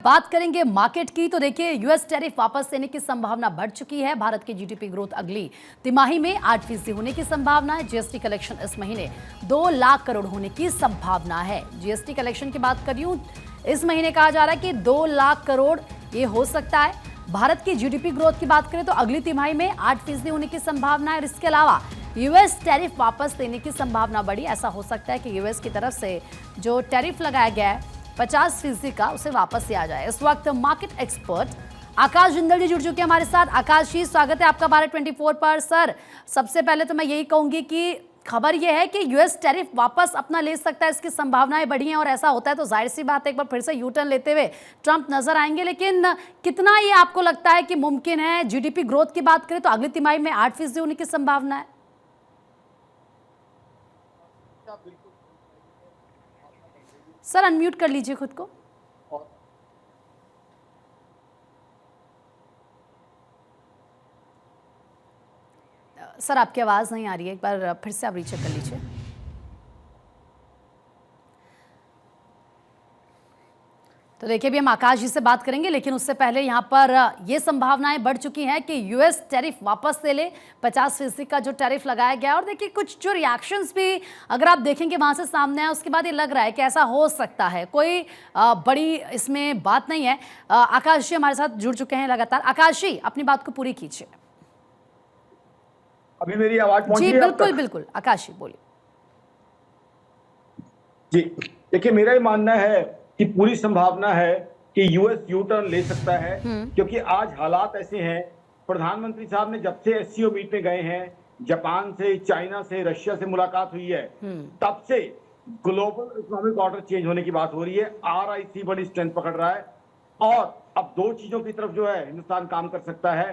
बात करेंगे मार्केट की, तो देखिए यूएस टैरिफ वापस लेने की संभावना बढ़ चुकी है। भारत की जीडीपी ग्रोथ अगली तिमाही में 8% होने की संभावना है। जीएसटी कलेक्शन इस महीने 2 लाख करोड़ होने की संभावना है। जीएसटी कलेक्शन की बात करूं, इस महीने कहा जा रहा है कि 2 लाख करोड़ ये हो सकता है। भारत की जीडीपी ग्रोथ की बात करें तो अगली तिमाही में 8% होने की संभावना है। और इसके अलावा यूएस टैरिफ वापस लेने की संभावना बढ़ी। ऐसा हो सकता है कि यूएस की तरफ से जो टैरिफ लगाया गया है 50% का, उसे वापस लिया जाए। इस वक्त मार्केट एक्सपर्ट आकाश जिंदल जी जुड़ चुके हैं हमारे साथ। आकाश जी, स्वागत है आपका भारत 24 पर। सर, सबसे पहले तो मैं यही कहूंगी कि खबर यह है कि यूएस टैरिफ वापस अपना ले सकता है, इसकी संभावनाएं बढ़ी हैं। और ऐसा होता है तो जाहिर सी बात है एक बार फिर से यू टर्न लेते हुए ट्रंप नजर आएंगे। लेकिन कितना ये आपको लगता है कि मुमकिन है? जीडीपी ग्रोथ की बात करें तो अगली तिमाही में 8% होने की संभावना है। सर, अनम्यूट कर लीजिए खुद को। सर, आपकी आवाज नहीं आ रही है, एक बार फिर से आप रीचेक कर लीजिए। तो देखिए, अभी हम आकाश जी से बात करेंगे, लेकिन उससे पहले यहाँ पर ये संभावनाएं बढ़ चुकी हैं कि यूएस टैरिफ वापस ले ले। 50% का जो टैरिफ लगाया गया, और देखिए कुछ जो रिएक्शंस भी अगर आप देखेंगे वहां से सामने आए, उसके बाद ये लग रहा है कि ऐसा हो सकता है। कोई बड़ी इसमें बात नहीं है। आकाश जी हमारे साथ जुड़ चुके हैं लगातार। आकाश जी, अपनी बात को पूरी कीजिए। अभी मेरी आवाज पहुंच रही है? है? बिल्कुल बिल्कुल, आकाश जी बोलिए। जी, देखिए, मेरा ही मानना है कि पूरी संभावना है कि यूएस यू टर्न ले सकता है, क्योंकि आज हालात ऐसे हैं। प्रधानमंत्री साहब ने जब से एससीओ मीट में गए हैं, जापान से, चाइना से, रशिया से मुलाकात हुई है, तब से ग्लोबल इकोनॉमिक ऑर्डर चेंज होने की बात हो रही है। आरआईसी बड़ी स्ट्रेंथ पकड़ रहा है, और अब दो चीजों की तरफ जो है हिंदुस्तान काम कर सकता है।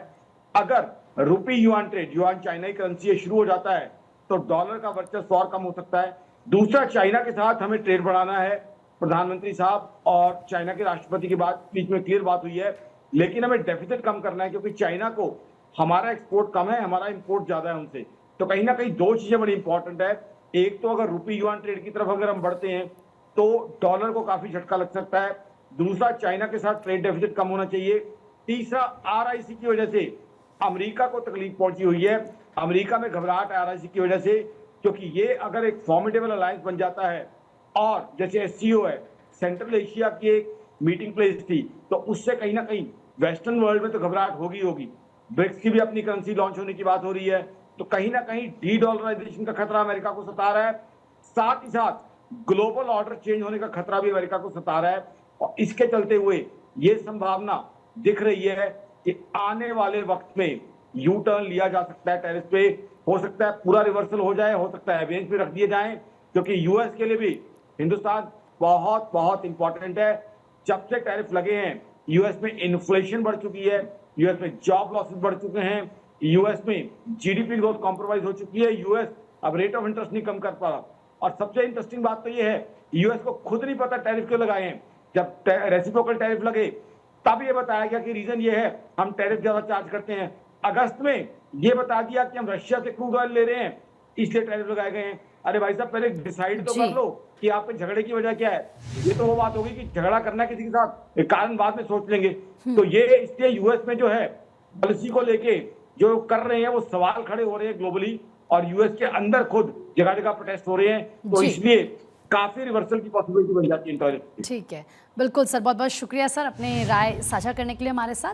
अगर रुपी युआन ट्रेड, युआन चाइना की करेंसी है, शुरू हो जाता है तो डॉलर का वर्चस्व और कम हो सकता है। दूसरा, चाइना के साथ हमें ट्रेड बढ़ाना है। प्रधानमंत्री साहब और चाइना के राष्ट्रपति की बात बीच में क्लियर बात हुई है, लेकिन हमें डेफिसिट कम करना है, क्योंकि चाइना को हमारा एक्सपोर्ट कम है, हमारा इंपोर्ट ज्यादा है उनसे। तो कहीं ना कहीं दो चीजें बड़ी इंपॉर्टेंट है। एक तो अगर रुपी युआन ट्रेड की तरफ अगर हम बढ़ते हैं तो डॉलर को काफी झटका लग सकता है। दूसरा, चाइना के साथ ट्रेड डेफिसिट कम होना चाहिए। तीसरा, आरआईसी की वजह से अमेरिका को तकलीफ पहुंची हुई है। अमेरिका में घबराहट है आरआईसी की वजह से, क्योंकि ये अगर एक फॉर्मिडेबल अलायंस बन जाता है, और जैसे एससीओ है, सेंट्रल एशिया की एक मीटिंग प्लेस थी, तो उससे कहीं ना कहीं वेस्टर्न वर्ल्ड में तो घबराहट होगी होगी। ब्रिक्स की भी अपनी करेंसी लॉन्च होने की बात हो रही है, तो कहीं ना कहीं डी डॉलराइजेशन का खतरा अमेरिका को सता रहा है। साथ ही साथ ग्लोबल ऑर्डर चेंज होने का खतरा भी अमेरिका को सता रहा है, और इसके चलते हुए ये संभावना दिख रही है कि आने वाले वक्त में यू टर्न लिया जा सकता है टैरिफ पे। हो सकता है पूरा रिवर्सल हो जाए, हो सकता है अवेंज पे रख दिए जाएं, क्योंकि यूएस के लिए भी हिंदुस्तान बहुत बहुत इंपॉर्टेंट है। जब से टैरिफ लगे हैं, यूएस में इन्फ्लेशन बढ़ चुकी है, यूएस में जॉब लॉसेस बढ़ चुके हैं, यूएस में जीडीपी ग्रोथ कॉम्प्रोमाइज हो चुकी है। यूएस अब रेट ऑफ इंटरेस्ट नहीं कम कर पा रहा। और सबसे इंटरेस्टिंग बात तो ये है, यूएस को खुद नहीं पता टैरिफ क्यों लगाए हैं। जब रेसिप्रोकल टैरिफ लगे तब ये बताया गया कि रीजन ये है, हम टैरिफ ज्यादा चार्ज करते हैं। अगस्त में ये बता दिया कि हम रशिया से क्रूड ऑयल ले रहे हैं, इसलिए टैरिफ लगाए गए हैं। अरे भाई साहब, पहले डिसाइड तो कर लो कि आपके झगड़े की वजह क्या है। ये तो वो बात होगी कि झगड़ा करना किसी के साथ, कारण बाद में सोच लेंगे। तो ये इसलिए यूएस में जो है पॉलिसी को लेके जो कर रहे हैं वो सवाल खड़े हो रहे हैं ग्लोबली, और यूएस के अंदर खुद जगह जगह प्रोटेस्ट हो रहे हैं, तो इसलिए काफी रिवर्सल की पॉसिबिलिटी बन जाती है। ठीक है, बिल्कुल सर, बहुत बहुत शुक्रिया सर अपने राय साझा करने के लिए हमारे साथ।